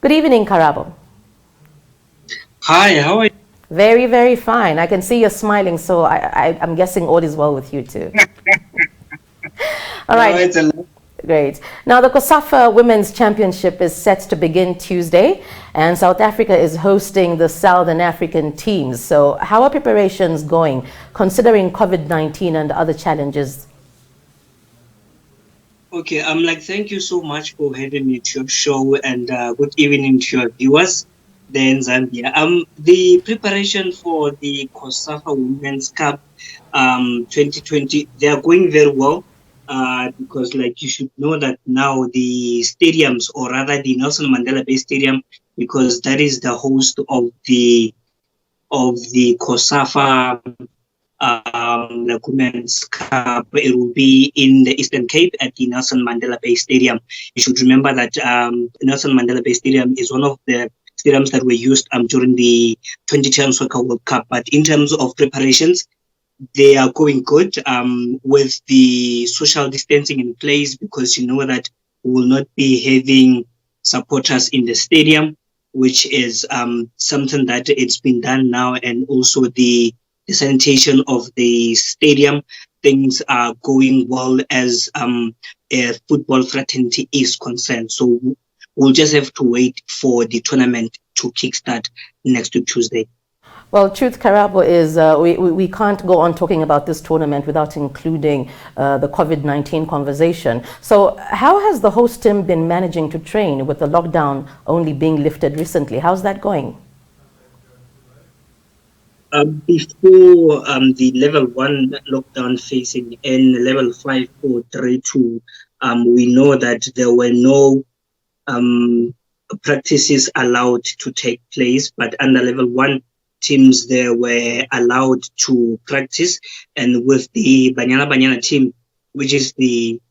Good evening, Karabo. Hi, how are you? Very, very fine. I can see you're smiling, so I'm guessing all is well with you too. All No, right, it's a lot. great. Now, the Cosafa Women's Championship is set to begin Tuesday, and South Africa is hosting the Southern African teams. So, how are preparations going, considering COVID-19 and other challenges? Okay, thank you so much for having me to your show and good evening to your viewers there in Zambia. The preparation for the Cosafa Women's Cup 2020, they are going very well because like you should know that now the stadiums, or rather the Nelson Mandela Bay Stadium, because that is the host of the Cosafa Women's Cup. It will be in the Eastern Cape at the Nelson Mandela Bay Stadium. You should remember that Nelson Mandela Bay Stadium is one of the stadiums that were used during the 2010 Soccer World Cup. But in terms of preparations, they are going good with the social distancing in place, because you know that we will not be having supporters in the stadium, which is something that it's been done now, and also the sanitation of the stadium. Things are going well as a football fraternity is concerned. So we'll just have to wait for the tournament to kickstart next week, Tuesday. Well, truth, Karabo, is we can't go on talking about this tournament without including the COVID-19 conversation. So how has the host team been managing to train with the lockdown only being lifted recently? How's that going? Before the level 1 lockdown phasing and level 5 or 3 2, we know that there were no practices allowed to take place, but under level 1 teams they were allowed to practice. And with the Banyana Banyana team, which is the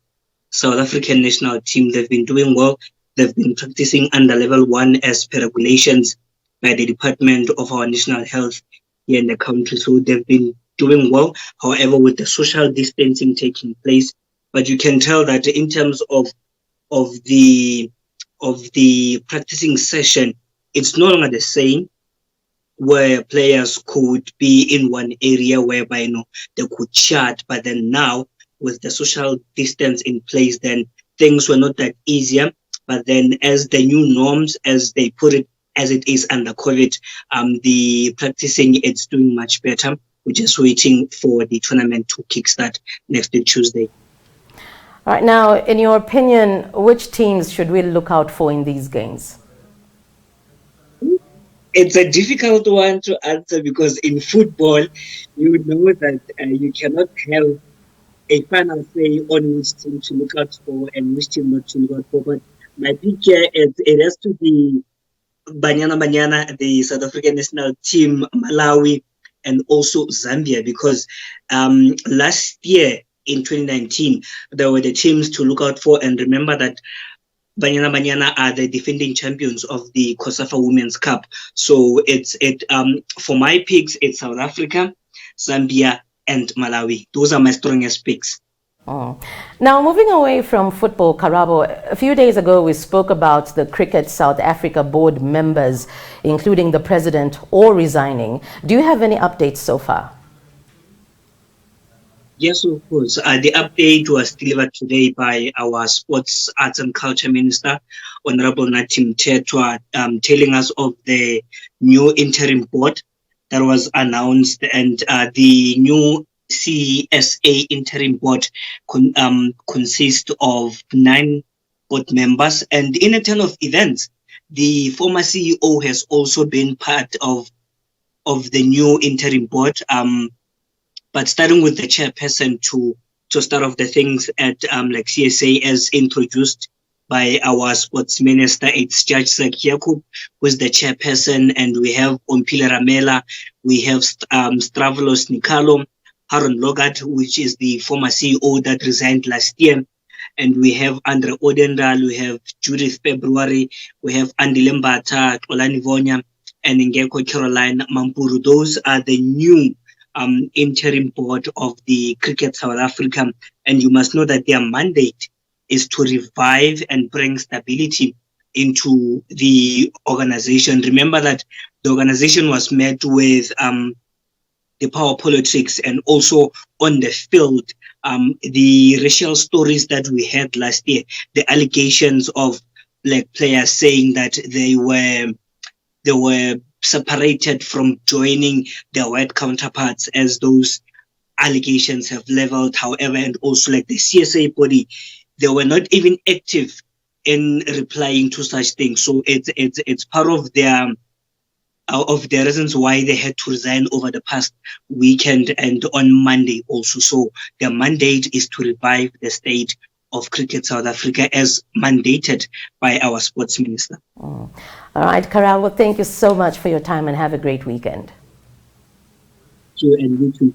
South African national team, they've been doing well. They've been practicing under level 1 as per regulations by the Department of our National Health here in the country. So they've been doing well, however, with the social distancing taking place. But you can tell that in terms of the practicing session, it's no longer the same, where players could be in one area whereby they could chat, but then now with the social distance in place, then things were not that easier. But then as the new norms, as they put it, as it is under COVID, the practicing, it's doing much better. We're just waiting for the tournament to kickstart next Tuesday. All right, now, in your opinion, which teams should we look out for in these games? It's a difficult one to answer, because in football, you know that you cannot have a final say on which team to look out for and which team not to look out for. But my pick here, it has to be Banyana Banyana, the South African national team, Malawi, and also Zambia, because last year in 2019, there were the teams to look out for. And remember that Banyana Banyana are the defending champions of the Cosafa Women's Cup. So for my picks, it's South Africa, Zambia, and Malawi. Those are my strongest picks. Oh. Now, moving away from football, Karabo, a few days ago we spoke about the Cricket South Africa board members, including the president, all resigning. Do you have any updates so far? Yes, of course. The update was delivered today by our Sports, Arts and Culture Minister, Honorable Natim Tetwa, telling us of the new interim board that was announced, and the new CSA interim board consists of 9 board members. And in a turn of events, the former CEO has also been part of the new interim board. But starting with the chairperson to start off the things at CSA, as introduced by our sports minister, it's Judge Zakiaku, who is the chairperson, and we have Ompile Ramela, we have Stravlos Nikalo, Haron Logat, which is the former CEO that resigned last year, and we have Andre Odendal, we have Judith February, we have Andy Lembata, Olani Vonya, and Ngeko Caroline Mampuru. Those are the new interim board of the Cricket South Africa, and you must know that their mandate is to revive and bring stability into the organization. Remember that the organization was met with the power politics, and also on the field, the racial stories that we had last year, the allegations of black players saying that they were separated from joining their white counterparts, as those allegations have leveled. However, and also like the CSA body, they were not even active in replying to such things. So it's part of the reasons why they had to resign over the past weekend and on Monday also. So their mandate is to revive the state of cricket South Africa as mandated by our sports minister. All right, Karabo, thank you so much for your time and have a great weekend. Thank you, and you too.